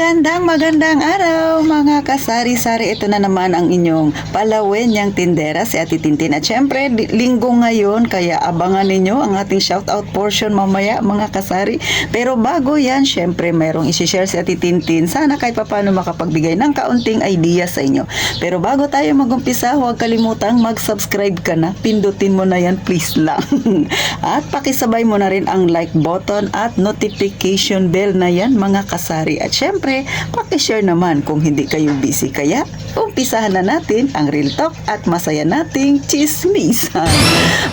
Magandang araw mga kasari-sari. Ito na naman ang inyong palawin niyang tindera si Ate Tintin. At syempre, linggo ngayon, kaya abangan ninyo ang ating shoutout portion mamaya mga kasari. Pero bago yan, syempre mayroong isi-share si Ate Tintin. Sana kahit paano makapagbigay ng kaunting idea sa inyo. Pero bago tayo mag-umpisa, huwag kalimutang mag-subscribe ka na. Pindutin mo na yan, please lang. At pakisabay mo na rin ang like button at notification bell na yan mga kasari. At syempre, pakishare naman kung hindi kayo busy. Kaya, umpisahan na natin ang Real Talk at masaya nating chismisan.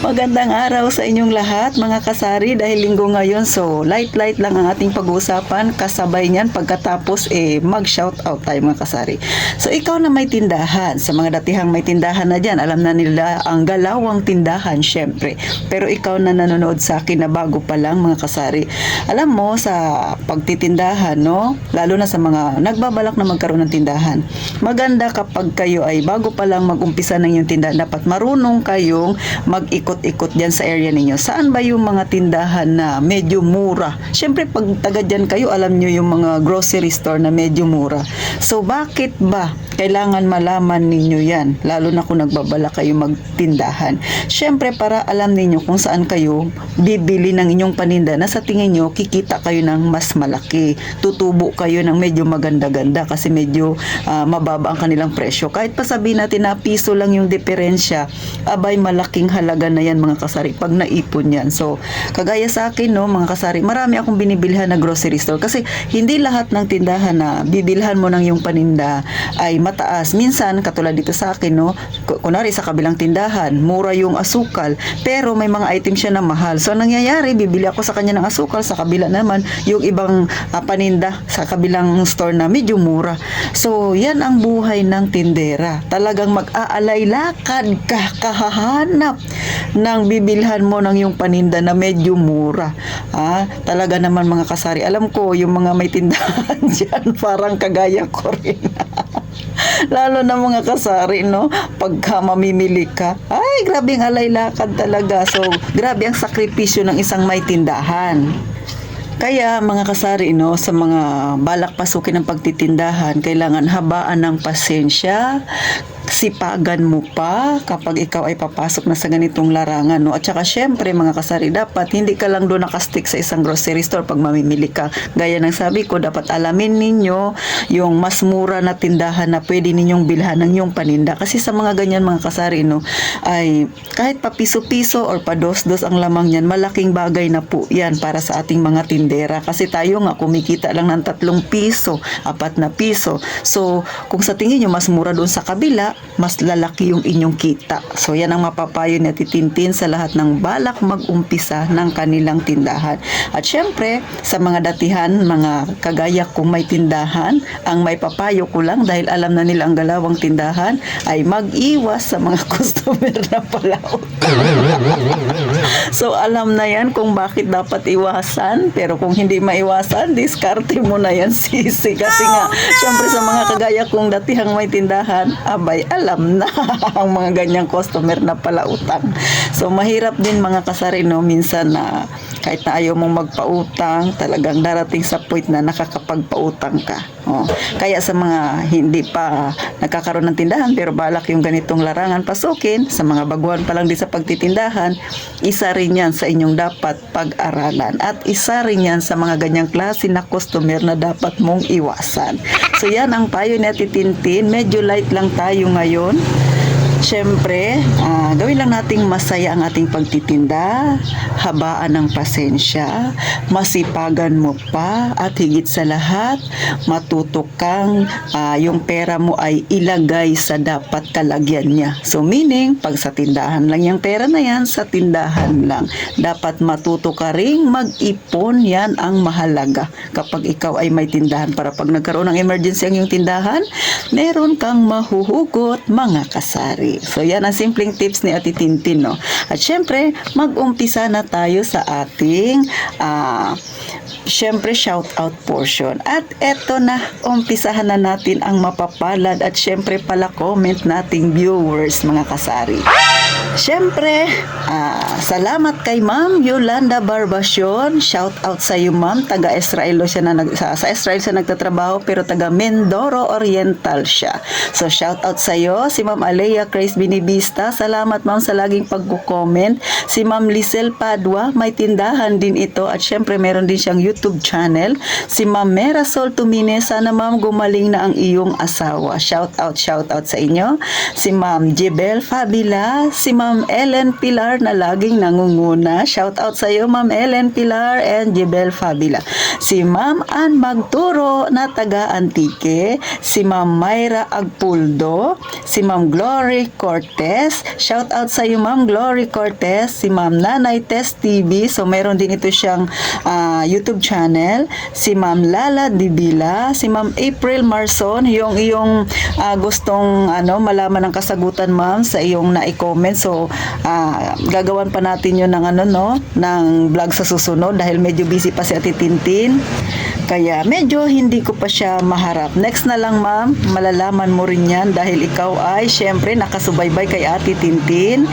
Magandang araw sa inyong lahat mga kasari dahil linggo ngayon. So, light lang ang ating pag-uusapan. Kasabay niyan pagkatapos mag-shoutout tayo mga kasari. So, ikaw na may tindahan. Sa mga datihang may tindahan na dyan, alam na nila ang galawang tindahan syempre. Pero ikaw na nanonood sa akin na bago pa lang mga kasari. Alam mo, sa pagtitindahan, no? Lalo na sa mga nagbabalak na magkaroon ng tindahan. Maganda kapag kayo ay bago pa lang mag-umpisa ng yung tindahan, dapat marunong kayong mag-ikot-ikot dyan sa area ninyo. Saan ba yung mga tindahan na medyo mura? Siyempre, pag taga dyan kayo, alam nyo yung mga grocery store na medyo mura. So, bakit ba kailangan malaman ninyo yan? Lalo na kung nagbabala kayo magtindahan. Siyempre, para alam ninyo kung saan kayo bibili ng inyong paninda na sa tingin nyo, kikita kayo ng mas malaki. Tutubo kayo ng medyo maganda-ganda kasi medyo mababa ang kanilang presyo. Kahit pa sabihin natin na piso lang yung diferensya, abay malaking halaga na yan mga kasari pag naipon yan. So, kagaya sa akin, no, mga kasari, marami akong binibilhan na grocery store kasi hindi lahat ng tindahan na bibilhan mo ng yung paninda ay mataas. Minsan, katulad dito sa akin, no, kunwari sa kabilang tindahan, mura yung asukal, pero may mga item siya na mahal. So, nangyayari, bibili ako sa kanya ng asukal, sa kabila naman, yung ibang paninda sa kabilang store na medyo mura. So, yan ang buhay ng tindera. Talagang mag-aalay lakad ka, kahahanap ng bibilhan mo ng yung paninda na medyo mura. Talaga naman mga kasari. Alam ko, yung mga may tindahan dyan, parang kagaya ko rin. Lalo na mga kasari, no? Pagka mamimili ka, ay, grabe ang alay lakad talaga. So, grabe ang sakripisyo ng isang may tindahan. Kaya mga kasari, no, sa mga balak pasukin ng pagtitindahan, kailangan habaan ng pasensya, sipagan mo pa kapag ikaw ay papasok na sa ganitong larangan, no? At saka syempre mga kasari, dapat hindi ka lang doon nakastick sa isang grocery store pag mamimili ka. Gaya ng sabi ko, dapat alamin ninyo yung mas mura na tindahan na pwede ninyong bilhan ng yung paninda. Kasi sa mga ganyan mga kasari, no, ay kahit pa piso-piso or pa dos-dos ang lamang yan, malaking bagay na po yan para sa ating mga tindera. Kasi tayo nga kumikita lang ng 3 piso, 4 na piso. So, kung sa tingin nyo mas mura doon sa kabila, mas lalaki yung inyong kita. So, yan ang mapapayo ni Ate Tintin sa lahat ng balak mag-umpisa ng kanilang tindahan. At syempre, sa mga datihan, mga kagaya kung may tindahan, ang may papayo ko lang dahil alam na nila ang galawang tindahan, ay mag-iwas sa mga customer na palaot. So, alam na yan kung bakit dapat iwasan. Pero kung hindi maiwasan, diskarte mo na yan, sisi. Kasi nga, syempre sa mga kagaya kung datihang may tindahan, abay, alam na ang mga ganyang customer na palautang. So, mahirap din mga kasari, no? Minsan na kahit na ayaw mong magpautang, talagang darating sa point na nakakapagpautang ka. Kaya sa mga hindi pa nagkakaroon ng tindahan pero balak yung ganitong larangan pasukin, sa mga baguhan pa lang din sa pagtitindahan, isa rin yan sa inyong dapat pag-aralan. At isa rin yan sa mga ganyang klase na customer na dapat mong iwasan. So yan ang payo ni Ate Tintin. Medyo light lang tayo ngayon. Siyempre, gawin lang nating masaya ang ating pagtitinda, habaan ng pasensya, masipagan mo pa, at higit sa lahat, matuto kang yung pera mo ay ilagay sa dapat kalagyan niya. So meaning, pag sa tindahan lang yung pera na yan, sa tindahan lang. Dapat matuto ka ring mag-ipon, yan ang mahalaga. Kapag ikaw ay may tindahan para pag nagkaroon ng emergency ang yung tindahan, meron kang mahuhugot mga kasari. So, yan ang simpleng tips ni Ate Tintin, no? At syempre, mag-umpisa na tayo sa ating syempre shout out portion. At eto na, umpisahan na natin ang mapapalad at syempre pala comment nating viewers mga kasari. Syempre, salamat kay Ma'am Yolanda Barbacion. Shout out sa iyo Ma'am. Taga Israel siya na sa Israel siya nagtatrabaho pero taga Mindoro Oriental siya. So shout out sa iyo si Ma'am Alea Grace Binibista. Salamat Ma'am sa laging pagko-comment. Si Ma'am Lisel Padua, may tindahan din ito at syempre meron din siyang YouTube channel. Si Ma'am Merasol Tumine, sana Ma'am gumaling na ang iyong asawa. Shout out sa inyo. Si Ma'am Jebel Fabila, si Ma'am Ellen Pilar na laging nangunguna. Shout out sa iyo Ma'am Ellen Pilar and Jebel Fabila. Si Ma'am Ann Magturo na taga Antique, si Ma'am Myra Agpuldo, si Ma'am Glory Cortez. Shout out sa iyo Ma'am Glory Cortez. Si Ma'am Nanay Tess TV, so meron din ito siyang YouTube channel. Si Ma'am Lala Dibila, si Ma'am April Marson, yung iyong gustong malaman ng kasagutan Ma'am sa iyong na-comment. So gagawan pa natin yun ng ng vlog sa susunod dahil medyo busy pa si Ate Tintin. Kaya medyo hindi ko pa siya maharap. Next na lang Ma'am, malalaman mo rin yan dahil ikaw ay syempre nakasubaybay kay Ate Tintin.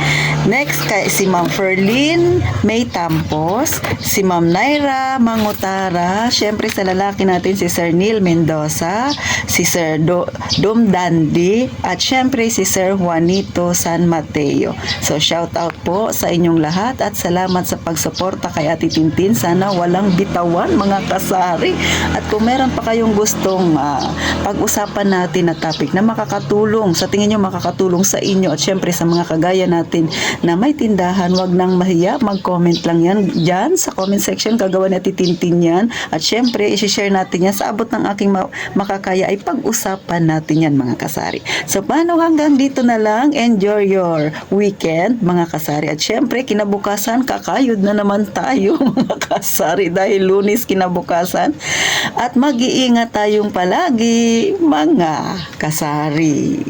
Next kay si Ma'am Ferlin May Tampos, si Ma'am Naira Mangutara, syempre sa lalaki natin si Sir Neil Mendoza, si Sir Dom Dandy, at syempre si Sir Juanito San Mateo. So shout out po sa inyong lahat at salamat sa pagsuporta kay Ate Tintin. Sana walang bitawan mga kasari. At kung meron pa kayong gustong pag-usapan natin na topic na makakatulong, sa tingin nyo makakatulong sa inyo at syempre sa mga kagaya natin na may tindahan, wag nang mahiya, mag-comment lang yan dyan sa comment section, gagawa natin Tintin yan. At syempre, isi-share natin yan sa abot ng aking makakaya ay pag-usapan natin yan mga kasari. So paano hanggang dito na lang, enjoy your weekend mga kasari. At syempre, kinabukasan, kakayod na naman tayo mga kasari dahil Lunes kinabukasan. At mag-iingat tayong palagi mga kasari.